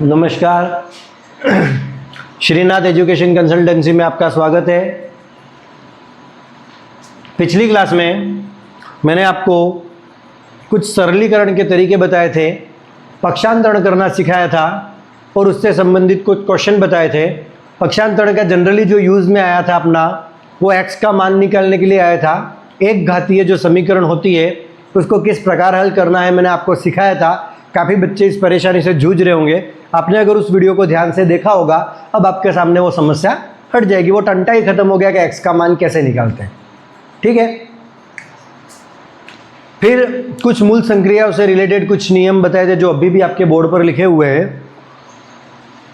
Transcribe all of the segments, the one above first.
नमस्कार, Srinath education consultancy में आपका स्वागत है। पिछली क्लास में मैंने आपको कुछ सरलीकरण के तरीके बताए थे, पक्षांतरण करना सिखाया था और उससे संबंधित कुछ क्वेश्चन बताए थे। पक्षांतरण का जनरली जो यूज़ में आया था अपना, वो x का मान निकालने के लिए आया था। एक घातीय जो समीकरण होती है उसको किस प्रकार हल करना है मैंने आपको सिखाया था। काफ़ी बच्चे इस परेशानी से जूझ रहे होंगे। आपने अगर उस वीडियो को ध्यान से देखा होगा, अब आपके सामने वो समस्या हट जाएगी, वो टंटा ही खत्म हो गया कि x का मान कैसे निकालते हैं। ठीक है, फिर कुछ मूल संक्रियाओं से रिलेटेड कुछ नियम बताए थे जो अभी भी आपके बोर्ड पर लिखे हुए हैं।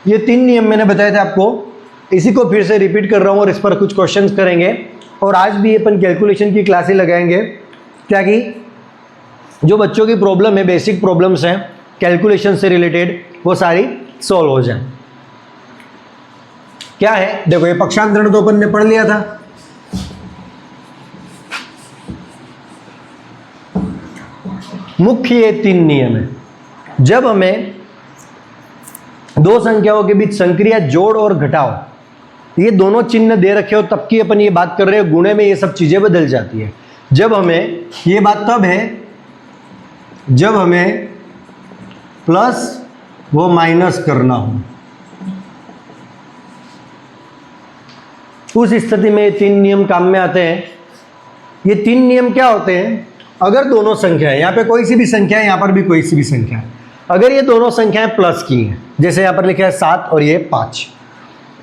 ये 3 नियम मैंने बताए थे आपको, इसी को फिर से रिपीट कर रहा हूँ और इस पर कुछ क्वेश्चंस करेंगे। और आज भी अपन कैलकुलेशन की क्लासेस लगाएंगे ताकि जो बच्चों की प्रॉब्लम है, बेसिक प्रॉब्लम्स हैं कैलकुलेशन से रिलेटेड, वो सारी सॉल्व हो जाए। क्या है, देखो ये पक्षांतरण तो अपन ने पढ़ लिया था। मुख्य ये 3 नियम है। जब हमें दो संख्याओं के बीच संक्रिया जोड़ और घटाओ, ये दोनों चिन्ह दे रखे हो तब की अपन ये बात कर रहे हो, गुणे में ये सब चीजें बदल जाती है। जब हमें ये बात तब है जब हमें प्लस वो माइनस करना हो, उस स्थिति में ये 3 नियम काम में आते हैं। ये 3 नियम क्या होते हैं? अगर दोनों संख्याएं, यहाँ पे कोई सी भी संख्या है, यहाँ पर भी कोई सी भी संख्या है, अगर ये दोनों संख्याएं प्लस की हैं, जैसे यहाँ पर लिखा है 7 और ये 5,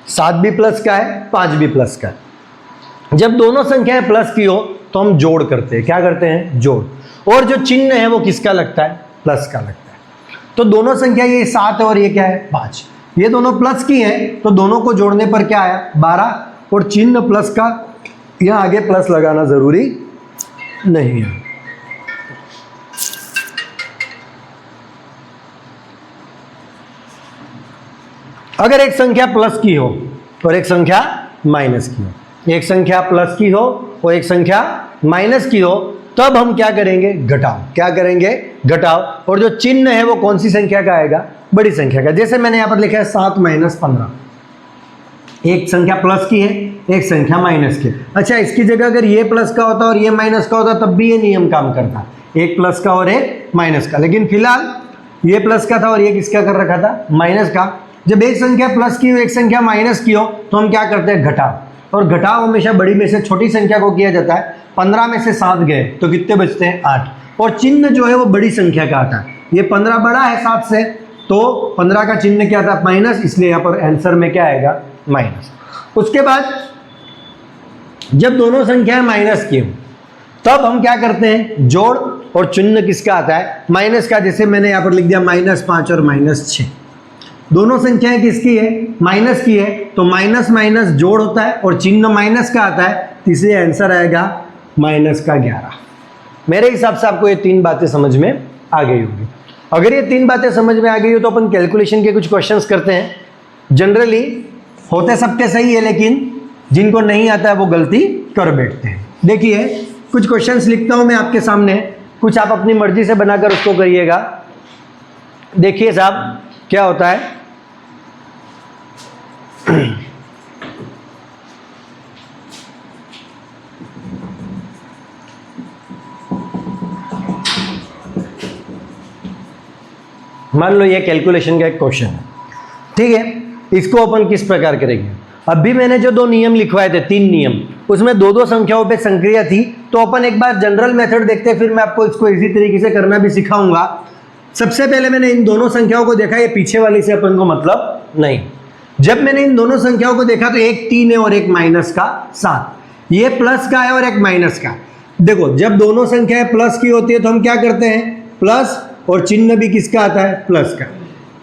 7 भी प्लस का है, 5 भी प्लस का है। जब दोनों संख्याएं प्लस की हो तो हम जोड़ करते हैं। क्या करते हैं? जोड़। और जो चिन्ह है वो किसका लगता है? प्लस का लगता है। तो दोनों संख्या, ये 7 है और ये क्या है? 5, ये दोनों प्लस की हैं, तो दोनों को जोड़ने पर क्या आया? 12। और चिन्ह प्लस का, यहाँ आगे प्लस लगाना जरूरी नहीं है। अगर एक संख्या प्लस की हो और एक संख्या माइनस की हो, एक संख्या प्लस की हो और एक संख्या माइनस की हो, तब हम क्या करेंगे? घटाओ। क्या करेंगे? घटाओ। और जो चिन्ह है वो कौन सी संख्या का आएगा? बड़ी संख्या का। जैसे मैंने यहां पर लिखा है 7 - 15, एक संख्या प्लस की है, एक संख्या माइनस की। अच्छा, इसकी जगह अगर ये प्लस का होता और ये माइनस का होता तब भी ये नियम काम करता, एक प्लस का और एक माइनस का। लेकिन फिलहाल ये प्लस का था और ये किसका कर रखा था? माइनस का। जब एक संख्या प्लस की हो, एक संख्या माइनस की हो, तो हम क्या करते हैं? घटाओ। और घटाव हमेशा बड़ी में से छोटी संख्या को किया जाता है। 15 में से 7 गए तो कितने बचते हैं? 8। और चिन्ह जो है वो बड़ी संख्या का आता है। ये 15 बड़ा है 7 से, तो 15 का चिन्ह क्या था? माइनस, इसलिए यहाँ पर आंसर में क्या आएगा? माइनस। उसके बाद जब दोनों संख्याएं माइनस की हो तब हम क्या करते हैं? जोड़। और चिन्ह किसका आता है? माइनस का। जैसे मैंने यहाँ पर लिख दिया -5 और -6, दोनों संख्याएं किसकी है? माइनस की है, तो माइनस माइनस जोड़ होता है और चिन्ह माइनस का आता है, इसलिए आंसर आएगा -11। मेरे हिसाब से आपको ये 3 बातें समझ में आ गई होगी। अगर ये 3 बातें समझ में आ गई हो तो अपन कैलकुलेशन के कुछ क्वेश्चंस करते हैं। जनरली होते सबके सही है, लेकिन जिनको नहीं आता है वो गलती कर बैठते हैं। देखिए, कुछ क्वेश्चंस लिखता हूं मैं आपके सामने, कुछ आप अपनी मर्जी से बनाकर उसको करिएगा। देखिए साहब क्या होता है। मान लो ये कैलकुलेशन का एक क्वेश्चन है, ठीक है। इसको अपन किस प्रकार करेंगे? अभी मैंने जो 2 नियम लिखवाए थे, 3 नियम, उसमें 2-2 संख्याओं पे संक्रिया थी, तो अपन एक बार जनरल मेथड देखते हैं, फिर मैं आपको इसको इसी तरीके से करना भी सिखाऊंगा। सबसे पहले मैंने इन दोनों संख्याओं को देखा, ये पीछे वाली से अपन को मतलब नहीं। जब मैंने इन दोनों संख्याओं को देखा तो एक 3 है और एक माइनस का 7, ये प्लस का है और एक माइनस का। देखो, जब दोनों संख्याएं प्लस की होती है तो हम क्या करते हैं? प्लस, और चिन्ह भी किसका आता है? प्लस का।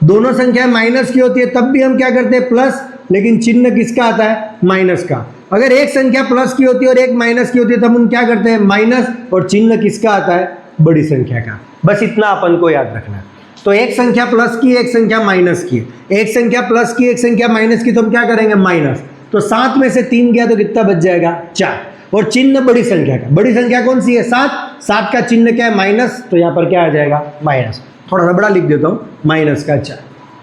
दोनों संख्याएं माइनस की होती है तब भी हम क्या करते हैं? प्लस, लेकिन चिन्ह किसका आता है? माइनस का। अगर एक संख्या प्लस की होती है और एक माइनस की होती है तब हम क्या करते हैं? माइनस, और चिन्ह किसका आता है? बड़ी संख्या का। बस इतना अपन को याद रखना है। तो एक संख्या प्लस की, एक संख्या माइनस की, एक संख्या प्लस की, एक संख्या माइनस की, तो हम क्या करेंगे? माइनस। तो 7 में से 3 गया तो कितना बच जाएगा? 4। और चिन्ह बड़ी संख्या का, बड़ी संख्या कौन सी है? 7। 7 का चिन्ह क्या है? माइनस, तो यहाँ पर क्या आ जाएगा? माइनस। थोड़ा सा बड़ा लिख देता हूँ, -4।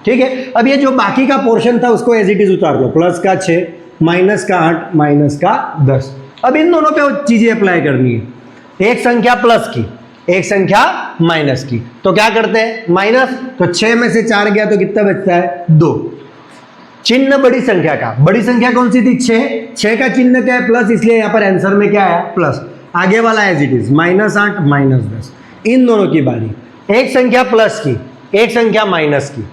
ठीक है। अब ये जो बाकी का पोर्शन था उसको एज इट इज उतार लो, प्लस का 6, माइनस का 8, माइनस का 10। अब इन दोनों पे चीजें अप्लाई करनी है, एक संख्या प्लस की, एक संख्या माइनस की, तो क्या करते हैं माइनस, तो 6 में से 4 गया तो कितना बचता है 2। चिन्ह बड़ी संख्या का, बड़ी संख्या कौन सी थी 6 का चिन्ह क्या है प्लस, इसलिए यहां पर आंसर में क्या आया प्लस। आगे वाला एज इट इज -8 -10, इन दोनों की बारी, एक संख्या प्लस की, एक संख्या माइनस की,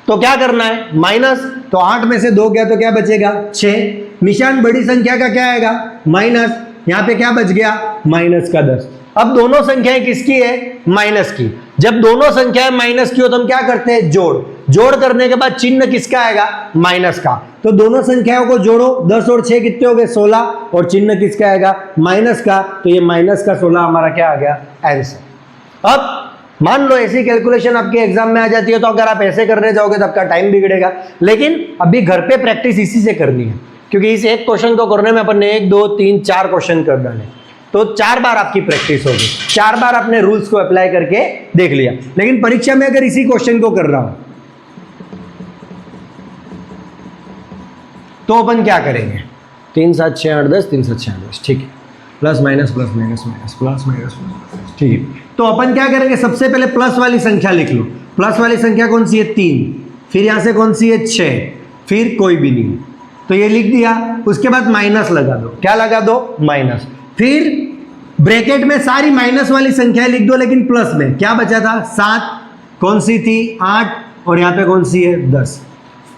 तो क्या करना है माइनस, तो 8 में से 2 गया तो क्या बचेगा 6, निशान बड़ी संख्या का क्या आएगा माइनस, यहां पे क्या बच गया माइनस का 10। अब दोनों संख्याएं किसकी है माइनस की, जब दोनों संख्याएं माइनस की हो तो हम क्या करते हैं जोड़ करने के बाद चिन्ह किसका आएगा माइनस का, तो दोनों संख्याओं को जोड़ो, 10 और 6 कितने हो गए 16, और चिन्ह किसका आएगा माइनस का, तो ये माइनस का 16 हमारा क्या आ गया आंसर। अब मान लो ऐसी कैलकुलेशन आपके एग्जाम में आ जाती है, तो अगर आप ऐसे करने जाओगे तो आपका टाइम बिगड़ेगा, लेकिन अभी घर पे प्रैक्टिस इसी से करनी है, क्योंकि इस एक क्वेश्चन को करने में अपन ने 1 2 3 4 क्वेश्चन कर डाले, तो 4 बार आपकी प्रैक्टिस होगी, 4 बार आपने रूल्स को अप्लाई करके देख लिया। लेकिन परीक्षा में अगर इसी क्वेश्चन को कर रहा हूं तो अपन क्या करेंगे, 3 7 6 8 10, 3 7 6 8 10, ठीक है, plus minus plus minus minus plus minus, ठीक है। तो अपन क्या करेंगे, सबसे पहले प्लस वाली संख्या लिख लो, प्लस वाली संख्या कौन सी है 3, फिर यहां से कौन सी है 6, फिर कोई भी नहीं, तो ये लिख दिया। उसके बाद माइनस लगा दो, क्या लगा दो माइनस, फिर ब्रैकेट में सारी माइनस वाली संख्या लिख दो, लेकिन प्लस में क्या बचा था 7, कौन सी थी 8, और यहां पे कौन सी है 10।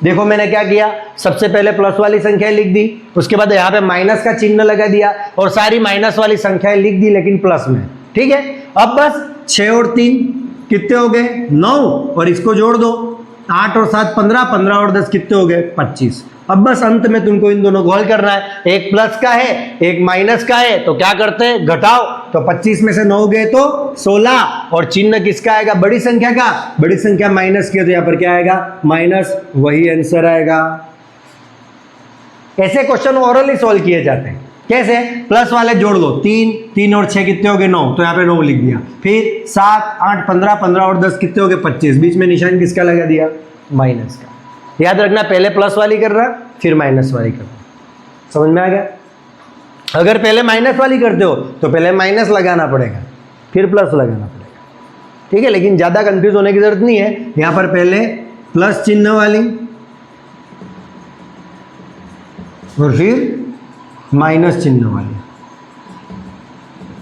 देखो मैंने क्या किया, सबसे पहले प्लस वाली संख्या लिख दी, उसके बाद यहाँ पे माइनस का चिन्ह लगा दिया और सारी माइनस वाली संख्याएं लिख दी, लेकिन प्लस में, ठीक है। अब बस 6 और 3 कितने हो गए 9, और इसको जोड़ दो, 8 और 7 15, 15 और 10 कितने हो गए 25। अब बस अंत में तुमको इन दोनों को हल करना है, एक प्लस का है एक माइनस का है, तो क्या करते हैं घटाओ, तो 25 में से 9 गए तो 16, और चिन्ह किसका आएगा बड़ी संख्या का, बड़ी संख्या माइनस की, तो यहां पर क्या आएगा माइनस, वही आंसर आएगा। ऐसे क्वेश्चन ओरली सॉल्व किए जाते हैं, कैसे, प्लस वाले जोड़ लो, 3 और 6 कितने हो गए 9, तो यहाँ पे 9 लिख दिया, फिर 7 8 15, 15 और 10 कितने हो गए 25, बीच में निशान किसका लगा दिया माइनस का। याद रखना पहले प्लस वाली कर रहा फिर माइनस वाली कर रहा, समझ में आ गया। अगर पहले माइनस वाली करते हो तो पहले माइनस लगाना पड़ेगा फिर प्लस लगाना पड़ेगा, ठीक है। लेकिन ज़्यादा कंफ्यूज होने की जरूरत नहीं है, यहाँ पर पहले प्लस चिन्ह वाली और फिर माइनस चिन्ह वाली,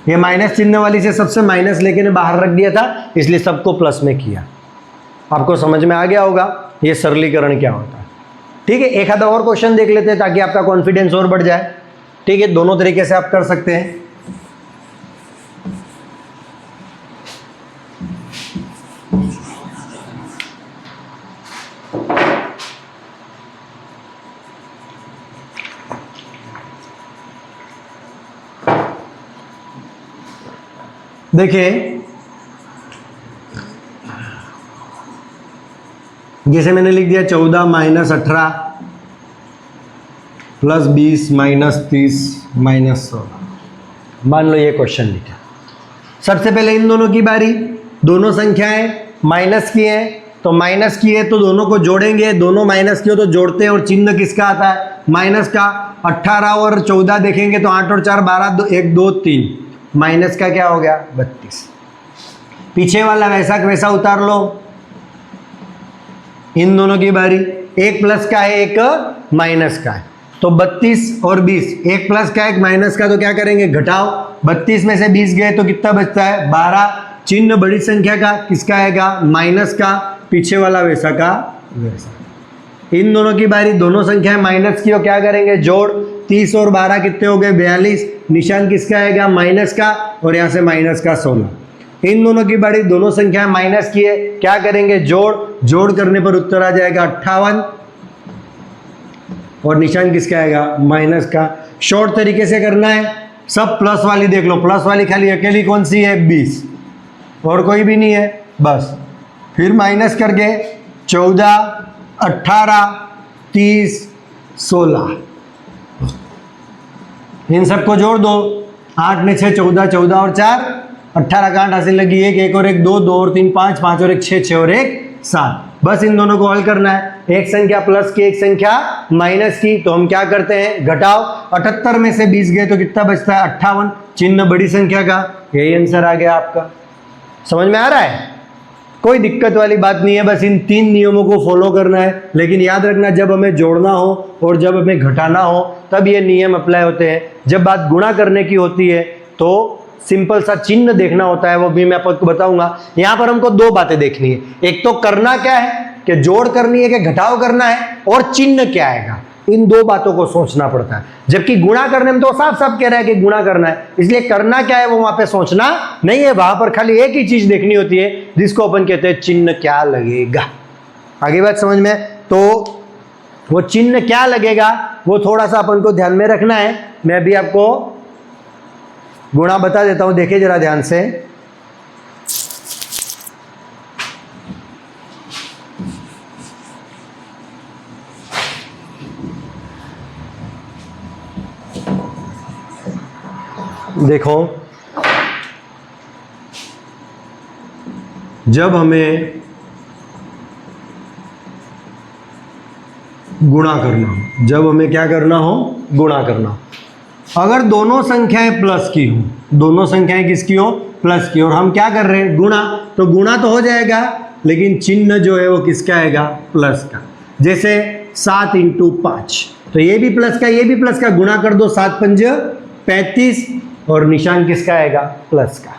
ये माइनस चिन्ह वाली से सबसे माइनस लेके ने बाहर रख दिया था, इसलिए सबको प्लस में किया। आपको समझ में आ गया होगा ये सरलीकरण क्या होता है, ठीक है। एक आधा और क्वेश्चन देख लेते हैं ताकि आपका कॉन्फिडेंस और बढ़ जाए, ठीक है। दोनों तरीके से आप कर सकते हैं। देखिए जैसे मैंने लिख दिया 14 माइनस 18 प्लस 20 माइनस 30 माइनस 16, मान लो ये क्वेश्चन लिखा। सबसे पहले इन दोनों की बारी, दोनों संख्याएं माइनस की हैं तो माइनस की है तो दोनों को जोड़ेंगे, दोनों माइनस की हो तो जोड़ते हैं, और चिन्ह किसका आता है माइनस का। 18 और 14 देखेंगे तो 8 और 4 12, 1 2 3, माइनस का क्या हो गया 32। पीछे वाला वैसा वैसा उतार लो, इन दोनों की बारी, एक प्लस का है एक माइनस का है, तो 32 और 20, एक प्लस का एक माइनस का, तो क्या करेंगे घटाओ, 32 में से 20 गए तो कितना बचता है 12, चिन्ह बड़ी संख्या का किसका आएगा माइनस का, पीछे वाला वैसा का वैसा। इन दोनों की बारी, दोनों संख्याएं माइनस की हो, क्या करेंगे जोड़, 30 और 12 कितने हो गए 42, निशान किसका आएगा माइनस का, और यहाँ से माइनस का 16। इन दोनों की बारी, दोनों संख्याएं माइनस की है, क्या करेंगे जोड़ करने पर उत्तर आ जाएगा 58, और निशान किसका आएगा माइनस का। शॉर्ट तरीके से करना है, सब प्लस वाली देख लो, प्लस वाली खाली अकेली कौन सी है 20, और कोई भी नहीं है, बस फिर माइनस करके 14 18 30 16, इन सबको जोड़ दो, 8 में 6 14, 14 और 4 18 का 8 हासिल लगी, 1 1 और 1 2, 2 और 3 5, 5 और 1 6, 6 और 1 7, बस इन दोनों को हल करना है। एक संख्या प्लस की, एक संख्या माइनस की, तो हम क्या करते हैं, घटाओ। 78 में से 20 गए तो कितना बचता है, 58, चिन्ह बड़ी संख्या का। यही आंसर आ गया आपका। समझ में आ रहा है, कोई दिक्कत वाली बात नहीं है, बस इन 3 नियमों को फॉलो करना है। लेकिन याद रखना, जब हमें जोड़ना हो और जब हमें घटाना हो तब ये नियम अप्लाई होते हैं। जब बात गुणा करने की होती है तो सिंपल सा चिन्ह देखना होता है, वो भी मैं आपको बताऊंगा। यहां पर हमको 2 बातें देखनी है, एक तो करना क्या है कि जोड़ करनी है कि घटाव करना है, और चिन्ह क्या आएगा, इन 2 बातों को सोचना पड़ता है। जबकि गुणा करने में तो साफ साफ कह रहा है कि गुणा करना है, इसलिए करना क्या है वो वहां पे सोचना नहीं है। वहां पर खाली एक ही चीज देखनी होती है जिसको अपन कहते हैं चिन्ह क्या लगेगा। आगे बात समझ में, तो वो चिन्ह क्या लगेगा वो थोड़ा सा अपन को ध्यान में रखना है। मैं अभी आपको गुणा बता देता हूं, देखिए जरा ध्यान से। देखो, जब हमें गुणा करना हो, जब हमें क्या करना हो, गुणा करना हो, अगर दोनों संख्याएं प्लस की हो, दोनों संख्याएं किसकी हो, प्लस की, और हम क्या कर रहे हैं, गुणा, तो गुणा तो हो जाएगा लेकिन चिन्ह जो है वो किसका आएगा, प्लस का। जैसे 7 × 5, तो ये भी प्लस का, ये भी प्लस का, गुणा कर दो, 7 × 5 = 35, और निशान किसका आएगा, प्लस का।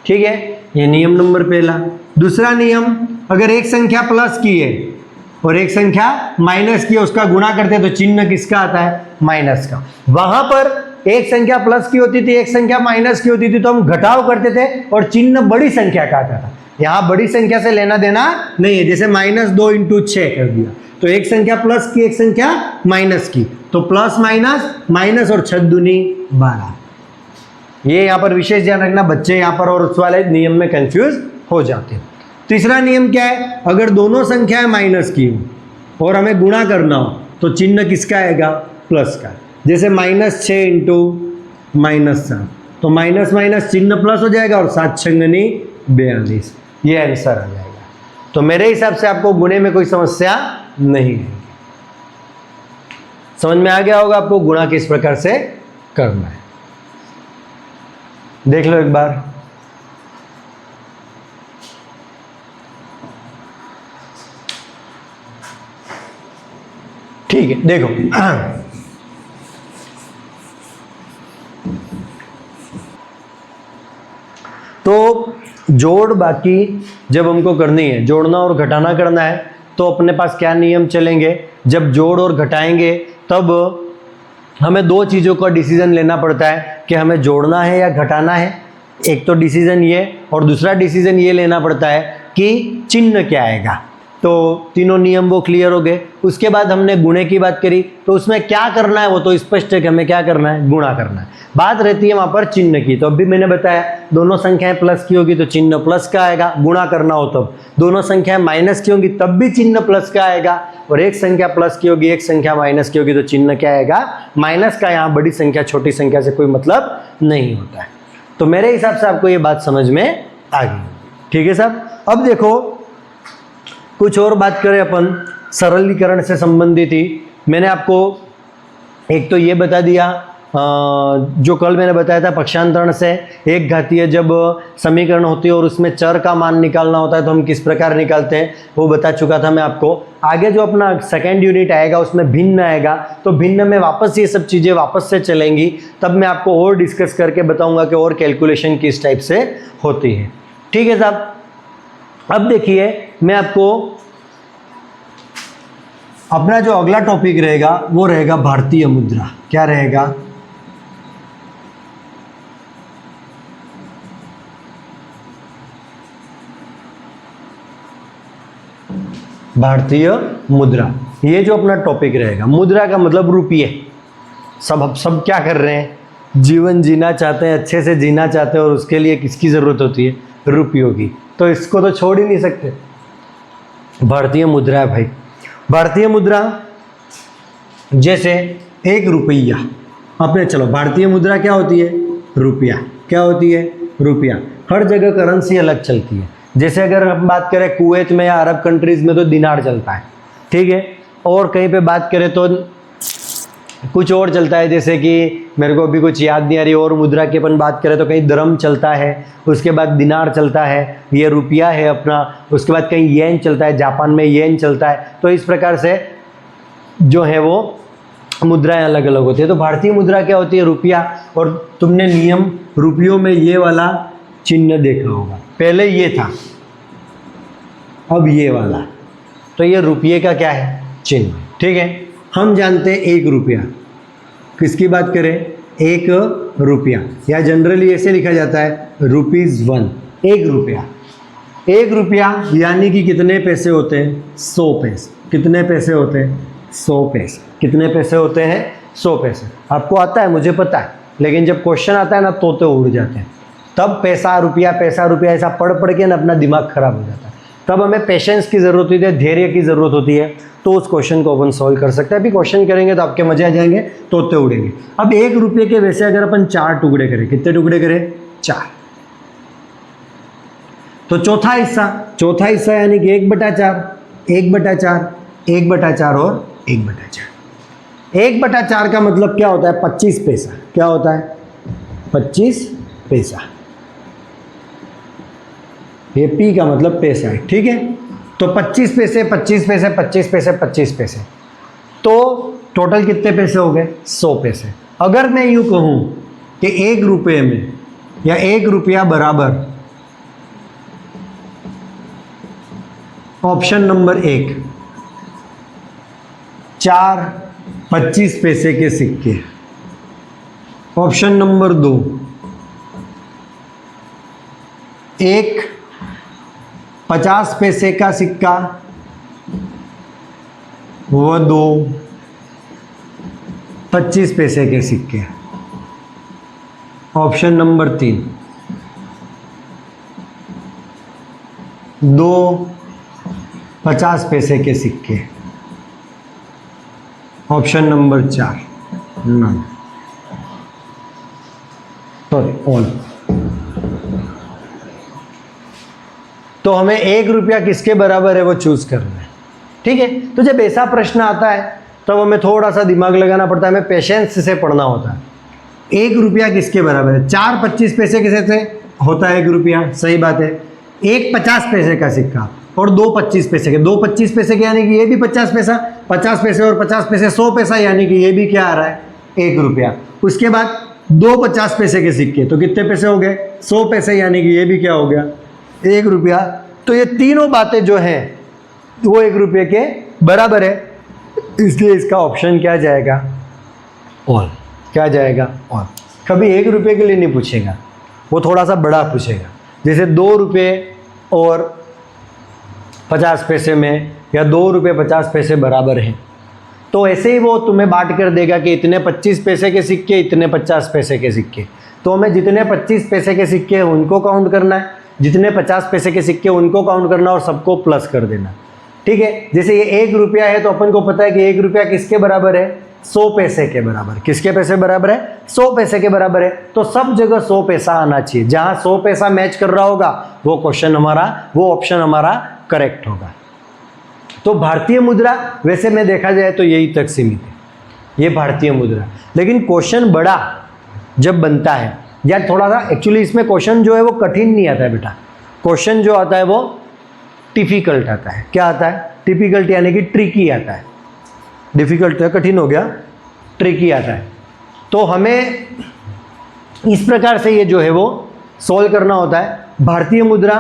ठीक है, ये नियम नंबर पहला। दूसरा नियम, अगर एक संख्या प्लस की है और एक संख्या माइनस की है, उसका गुणा करते हैं तो चिन्ह किसका आता है, माइनस का। वहां पर एक संख्या प्लस की होती थी, एक संख्या माइनस की होती थी, तो हम घटाव करते थे और चिन्ह बड़ी संख्या का आता था। यहाँ बड़ी संख्या से लेना देना नहीं है। जैसे -2 × 6 कर दिया, तो एक संख्या प्लस की, एक संख्या माइनस की, तो प्लस माइनस माइनस, और 6 दूनी 12। ये यहाँ पर विशेष ध्यान रखना, बच्चे यहाँ पर और उस वाले नियम में कंफ्यूज हो जाते हैं। तीसरा नियम क्या है, अगर दोनों संख्याएं माइनस की हो और हमें गुणा करना हो तो चिन्ह किसका आएगा, प्लस का। जैसे -6 × -7, तो माइनस माइनस चिन्ह प्लस हो जाएगा, और 7 × 6 = 42, ये आंसर आ जाएगा। तो मेरे हिसाब से आपको गुणे में कोई समस्या नहीं है। समझ में आ गया होगा आपको गुणा किस प्रकार से करना है। देख लो एक बार। ठीक है, देखो तो जोड़ बाकी जब हमको करनी है, जोड़ना और घटाना करना है, तो अपने पास क्या नियम चलेंगे, जब जोड़ और घटाएंगे तब हमें 2 चीज़ों का डिसीजन लेना पड़ता है कि हमें जोड़ना है या घटाना है। एक तो डिसीजन ये, और दूसरा डिसीजन ये लेना पड़ता है कि चिन्ह क्या आएगा। तो तीनों नियम वो क्लियर हो गए। उसके बाद हमने गुणे की बात करी, तो उसमें क्या करना है वो तो स्पष्ट है कि हमें क्या करना है, गुणा करना है। बात रहती है वहाँ पर चिन्ह की, तो अभी मैंने बताया दोनों संख्याएं प्लस की होगी तो चिन्ह प्लस का आएगा, गुणा करना हो तब। दोनों संख्याएं माइनस की होंगी तब भी चिन्ह प्लस का आएगा, और एक संख्या प्लस की होगी, एक संख्या माइनस की होगी तो चिन्ह क्या आएगा, माइनस का। यहाँ बड़ी संख्या छोटी संख्या से कोई मतलब नहीं होता है। तो मेरे हिसाब से आपको ये बात समझ में आ गई। ठीक है साहब, अब देखो कुछ और बात करें अपन सरलीकरण से संबंधित ही। मैंने आपको एक तो ये बता दिया, जो कल मैंने बताया था पक्षांतरण से एक घातीय जब समीकरण होती है और उसमें चर का मान निकालना होता है तो हम किस प्रकार निकालते हैं वो बता चुका था मैं आपको। आगे जो अपना सेकेंड यूनिट आएगा उसमें भिन्न आएगा, तो भिन्न में वापस ये सब चीज़ें वापस से चलेंगी, तब मैं आपको और डिस्कस करके बताऊंगा कि और कैलकुलेशन किस टाइप से होती है। ठीक है साहब, अब देखिए मैं आपको अपना जो अगला टॉपिक रहेगा वो रहेगा भारतीय मुद्रा। क्या रहेगा, भारतीय मुद्रा। ये जो अपना टॉपिक रहेगा, मुद्रा का मतलब रुपये। सब क्या कर रहे हैं, जीवन जीना चाहते हैं, अच्छे से जीना चाहते हैं, और उसके लिए किसकी ज़रूरत होती है, रुपयों की। तो इसको तो छोड़ ही नहीं सकते। भारतीय मुद्रा है भाई। भारतीय मुद्रा जैसे 1 रुपया, अपने चलो भारतीय मुद्रा क्या होती है, रुपया। क्या होती है, रुपया। हर जगह करेंसी अलग चलती है, जैसे अगर हम बात करें कुवैत में या अरब कंट्रीज में तो दिनार चलता है, ठीक है। और कहीं पे बात करें तो कुछ और चलता है, जैसे कि मेरे को अभी कुछ याद नहीं आ रही। और मुद्रा की अपन बात करें तो कहीं दरम चलता है, उसके बाद दिनार चलता है, ये रुपया है अपना, उसके बाद कहीं येन चलता है, जापान में येन चलता है। तो इस प्रकार से जो है वो मुद्राएं अलग अलग होती है। तो भारतीय मुद्रा क्या होती है? रुपया। और तुमने नियम रुपयों में ये वाला चिन्ह देखा होगा, पहले ये था, अब ये वाला, तो ये रुपये का क्या है? चिन्ह, ठीक है। हम जानते हैं 1 रुपया, किसकी बात करें? 1 रुपया, या जनरली ऐसे लिखा जाता है ₹1। 1 रुपया, 1 रुपया यानी कि कितने पैसे होते हैं? 100 पैसे। कितने पैसे होते हैं? 100 पैसे। कितने पैसे होते हैं? 100 पैसे। आपको आता है, मुझे पता है, लेकिन जब क्वेश्चन आता है ना तोते उड़ जाते हैं। तब पैसा रुपया ऐसा पढ़ पढ़ के ना अपना दिमाग खराब हो जाता है। तब हमें पेशेंस की ज़रूरत होती है, धैर्य की ज़रूरत होती है, तो उस क्वेश्चन को अपन सॉल्व कर सकते हैं। अभी क्वेश्चन करेंगे तो आपके मजे आ जाएंगे, तोते उड़ेंगे। अब 1 रुपये के वैसे अगर अपन 4 टुकड़े करें, कितने टुकड़े करें? 4। तो चौथा हिस्सा यानी कि 1/4, 1/4, 1/4 और 1/4। 1/4 का मतलब क्या होता है? 25 पैसा। क्या होता है? 25 पैसा। ये पी का मतलब पैसा है, ठीक है। तो 25 पैसे, 25 पैसे, 25 पैसे, 25 पैसे, तो टोटल कितने पैसे हो गए? 100 पैसे। अगर मैं यूं कहूं कि 1 रुपये में या 1 रुपया बराबर, ऑप्शन नंबर 1 4 25 पैसे के सिक्के, ऑप्शन नंबर 2 1 50 पैसे का सिक्का व 2 25 पैसे के सिक्के, ऑप्शन नंबर 3 2 50 पैसे के सिक्के, option number 4 none, sorry all. तो हमें 1 रुपया किसके बराबर है वो चूज करना है, ठीक है। तो जब ऐसा प्रश्न आता है तब हमें थोड़ा सा दिमाग लगाना पड़ता है, हमें पेशेंस से पढ़ना होता है। 1 रुपया किसके बराबर है? 4 25 पैसे किसे से होता है 1 रुपया? सही बात है। 1 50 पैसे का सिक्का और 2 25 पैसे के, 2 25 पैसे के यानी कि ये भी 50 पैसा, 50 पैसे और 50 पैसे 100 पैसा, यानी कि ये भी क्या आ रहा है? 1 रुपया। उसके बाद 2 50 पैसे के सिक्के, तो कितने पैसे हो गए? 100 पैसे, यानी कि ये भी क्या हो गया? 1 रुपया। तो ये तीनों बातें जो हैं वो 1 रुपये के बराबर है, इसलिए इसका ऑप्शन क्या जाएगा? ऑल। क्या जाएगा? ऑल। कभी 1 रुपये के लिए नहीं पूछेगा, वो थोड़ा सा बड़ा पूछेगा, जैसे 2 रुपये और 50 पैसे में, या 2 रुपये 50 पैसे बराबर हैं, तो ऐसे ही वो तुम्हें बांट कर देगा कि इतने 25 पैसे के सिक्के, इतने 50 पैसे के सिक्के। तो हमें जितने 25 पैसे के सिक्के हैं उनको काउंट करना है, जितने 50 पैसे के सिक्के उनको काउंट करना और सबको प्लस कर देना, ठीक है। जैसे ये 1 रुपया है तो अपन को पता है कि 1 रुपया किसके बराबर है? 100 पैसे के बराबर। किसके पैसे बराबर है? 100 पैसे के बराबर है। तो सब जगह 100 पैसा आना चाहिए, जहां 100 पैसा मैच कर रहा होगा वो क्वेश्चन हमारा, वो ऑप्शन हमारा करेक्ट होगा। तो भारतीय मुद्रा वैसे में देखा जाए तो यही तक सीमित है, ये भारतीय मुद्रा। लेकिन क्वेश्चन बड़ा जब बनता है, या थोड़ा सा एक्चुअली इसमें क्वेश्चन जो है वो कठिन नहीं आता है बेटा, क्वेश्चन जो आता है वो डिफिकल्ट आता है। क्या आता है? डिफिकल्ट, यानी कि ट्रिकी आता है। डिफिकल्ट तो कठिन हो गया, ट्रिकी आता है। तो हमें इस प्रकार से ये जो है वो सॉल्व करना होता है। भारतीय मुद्रा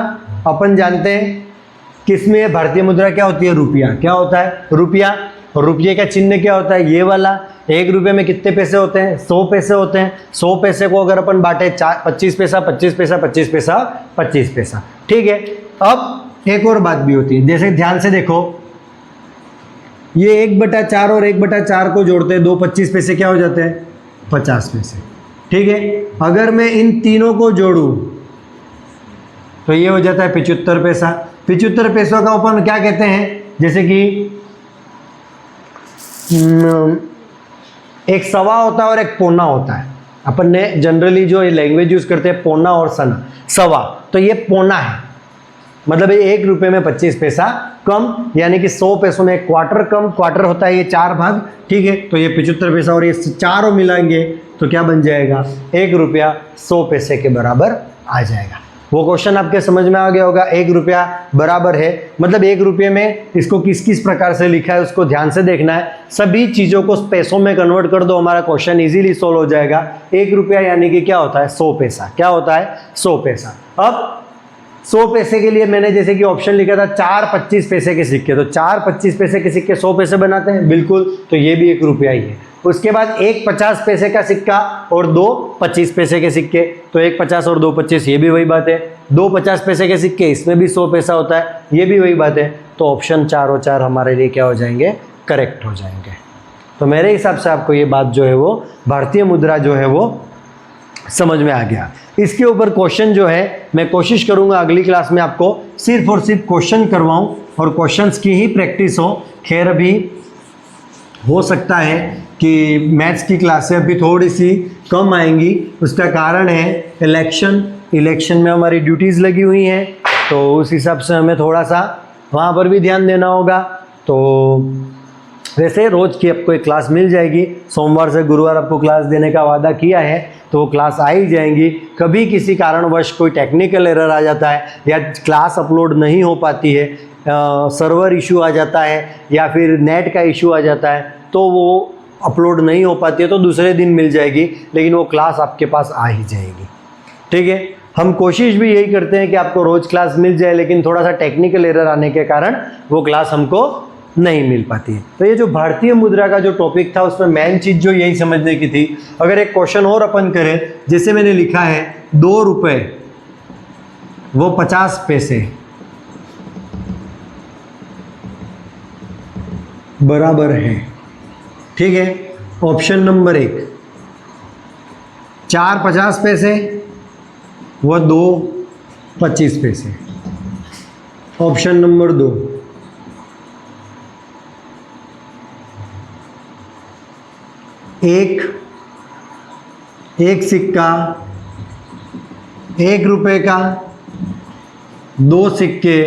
अपन जानते हैं किसमें है? भारतीय मुद्रा क्या होती है? रुपया। क्या होता है? रुपया। और रुपये का चिन्ह क्या होता है? ये वाला। 1 रुपये में कितने पैसे होते हैं? 100 पैसे होते हैं। 100 पैसे को अगर अपन बांटे 25 पैसा, 25 पैसा, 25 पैसा, 25 पैसा, ठीक है। अब एक और बात भी होती है, जैसे ध्यान से देखो, ये 1/4 और 1/4 को जोड़ते हैं, 2 25 पैसे क्या हो जाते हैं? 50 पैसे, ठीक है। अगर मैं इन तीनों को जोड़ूं तो ये हो जाता है 75 पैसा। 75 पैसों का अपन क्या कहते हैं? जैसे कि एक सवा होता है और एक पौना होता है। अपन ने जनरली जो लैंग्वेज यूज करते हैं पौना और सना, सवा, तो ये पौना है, मतलब 1 रुपये में 25 पैसा कम, यानी कि 100 पैसों में 1 क्वार्टर कम। क्वार्टर होता है ये 4 भाग, ठीक है। तो ये 75 पैसा और ये चारों मिलाएंगे तो क्या बन जाएगा, 1 रुपया 100 पैसे के बराबर आ जाएगा। वो क्वेश्चन आपके समझ में आ गया होगा। 1 रुपया बराबर है, मतलब 1 रुपये में इसको किस किस प्रकार से लिखा है उसको ध्यान से देखना है। सभी चीज़ों को पैसों में कन्वर्ट कर दो, हमारा क्वेश्चन इजीली सोल्व हो जाएगा। 1 रुपया यानी कि क्या होता है, 100 पैसा। क्या होता है, 100 पैसा। अब 100 पैसे के लिए मैंने जैसे कि ऑप्शन लिखा था 4 25 पैसे के सिक्के, तो 4 25 पैसे के सिक्के 100 पैसे बनाते हैं, बिल्कुल। तो ये भी 1 रुपया ही है। उसके बाद 1 50 पैसे का सिक्का और 2 25 पैसे के सिक्के, तो 1 50 और 2 25, ये भी वही बात है। 2 50 पैसे के सिक्के, इसमें भी 100 पैसा होता है, ये भी वही बात है। तो ऑप्शन 4 और 4 हमारे लिए क्या हो जाएंगे, करेक्ट हो जाएंगे। तो मेरे हिसाब से आपको ये बात जो है वो भारतीय मुद्रा जो है वो समझ में आ गया। इसके ऊपर क्वेश्चन जो है मैं कोशिश करूंगा अगली क्लास में आपको सिर्फ और सिर्फ क्वेश्चन करवाऊं और क्वेश्चंस की ही प्रैक्टिस हो। खैर अभी हो सकता है कि मैथ्स की क्लासें अभी थोड़ी सी कम आएंगी, उसका कारण है इलेक्शन में हमारी ड्यूटीज़ लगी हुई हैं, तो उस हिसाब से हमें थोड़ा सा वहाँ पर भी ध्यान देना होगा। तो वैसे रोज़ की आपको एक क्लास मिल जाएगी, सोमवार से गुरुवार आपको क्लास देने का वादा किया है, तो वो क्लास आ ही जाएंगी। कभी किसी कारणवश कोई टेक्निकल एरर आ जाता है या क्लास अपलोड नहीं हो पाती है, सर्वर इशू आ जाता है या फिर नेट का इशू आ जाता है, तो वो अपलोड नहीं हो पाती है, तो दूसरे दिन मिल जाएगी, लेकिन वो क्लास आपके पास आ ही जाएगी। ठीक है, हम कोशिश भी यही करते हैं कि आपको रोज़ क्लास मिल जाए, लेकिन थोड़ा सा टेक्निकल एरर आने के कारण वो क्लास हमको नहीं मिल पाती है। तो ये जो भारतीय मुद्रा का जो टॉपिक था उसमें मेन चीज़ जो यही समझने की थी। अगर एक क्वेश्चन और अपन करें, जैसे मैंने लिखा है 2 रुपये वो 50 पैसे बराबर है, ठीक है। ऑप्शन नंबर 1 4 50 पैसे व 2 25 पैसे। ऑप्शन नंबर 2 एक सिक्का 1 रुपये का, 2 सिक्के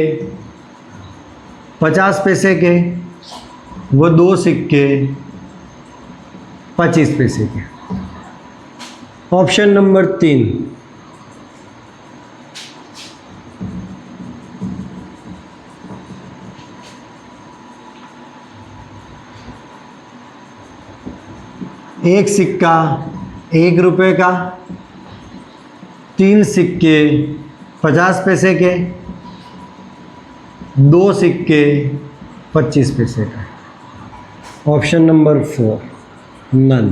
50 पैसे के व 2 सिक्के 25 पैसे के। ऑप्शन नंबर 3 1 सिक्का 1 रुपये का, 3 सिक्के 50 पैसे के, 2 सिक्के 25 पैसे का। Option number 4 none.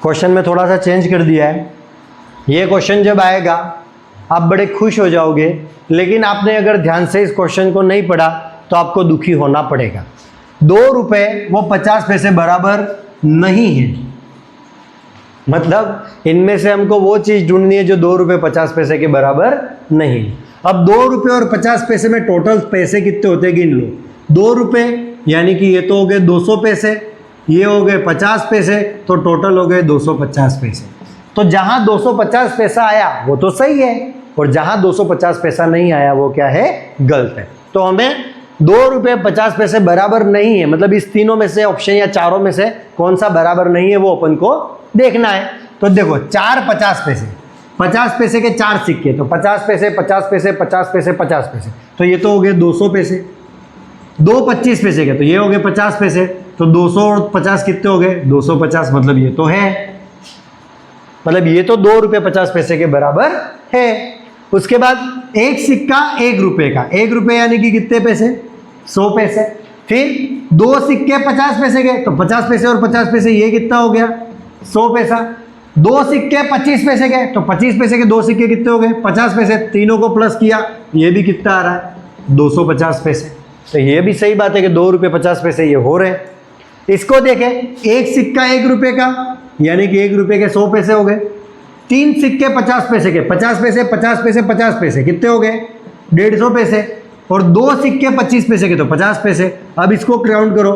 क्वेश्चन में थोड़ा सा चेंज कर दिया है। ये क्वेश्चन जब आएगा आप बड़े खुश हो जाओगे, लेकिन आपने अगर ध्यान से इस क्वेश्चन को नहीं पढ़ा तो आपको दुखी होना पड़ेगा। 2 रुपये वो 50 पैसे बराबर नहीं है, मतलब इनमें से हमको वो चीज़ ढूंढनी है जो 2 रुपये 50 पैसे के बराबर नहीं। अब 2 रुपये और 50 पैसे में टोटल पैसे कितने होते हैं गिन लो। 2 रुपये यानी कि ये तो हो गए 200 पैसे, ये हो गए 50 पैसे, तो टोटल हो गए 250 पैसे। तो जहाँ 250 पैसा आया वो तो सही है, और जहाँ 250 पैसा नहीं आया वो क्या है, गलत है। तो हमें 2 रुपये 50 पैसे बराबर नहीं है, मतलब इस तीनों में से ऑप्शन या चारों में से कौन सा बराबर नहीं है वो अपन को देखना है। तो देखो 4 50 पैसे, 50 पैसे के 4 सिक्के, तो 50 पैसे 50 पैसे 50 पैसे 50 पैसे, तो ये तो हो गए 200 पैसे। 2 25 पैसे के, तो ये हो गए 50 पैसे, तो 200 और 50 कितने हो गए, 250, मतलब ये तो है, मतलब ये तो 2 रुपये 50 पैसे के बराबर है। उसके बाद 1 सिक्का 1 रुपये का, 1 रुपये यानी कि कितने पैसे, 100 पैसे। फिर 2 सिक्के 50 पैसे के, तो 50 पैसे और 50 पैसे ये कितना हो गया, 100 पैसा। 2 सिक्के 25 पैसे के, तो 25 पैसे के 2 सिक्के कितने हो गए, 50 पैसे। तीनों को प्लस किया, ये भी कितना आ रहा है, 250 पैसे। तो ये भी सही बात है कि 2 रुपये 50 पैसे ये हो रहे हैं। इसको देखें, 1 सिक्का 1 रुपये का यानी कि 1 रुपये के 100 पैसे हो गए। 3 सिक्के 50 पैसे के, 50 पैसे 50 पैसे 50 पैसे कितने हो गए, 150 पैसे। और 2 सिक्के 25 पैसे के, तो 50 पैसे। अब इसको काउंट करो,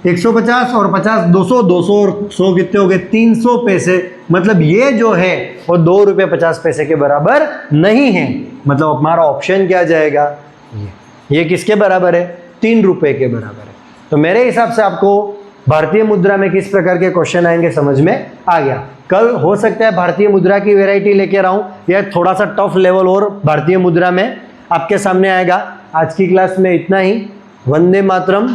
150 और 50 200, 200 और 100 कितने हो गए, 300 पैसे। मतलब ये जो है वो 2 रुपये 50 पैसे के बराबर नहीं है। मतलब हमारा ऑप्शन क्या जाएगा, ये किसके बराबर है, 3 रुपये के बराबर है। तो मेरे हिसाब से आपको भारतीय मुद्रा में किस प्रकार के क्वेश्चन आएंगे समझ में आ गया। कल हो सकता है भारतीय मुद्रा की वैरायटी लेकर आऊं या थोड़ा सा टफ लेवल और भारतीय मुद्रा में आपके सामने आएगा। आज की क्लास में इतना ही। वंदे मातरम।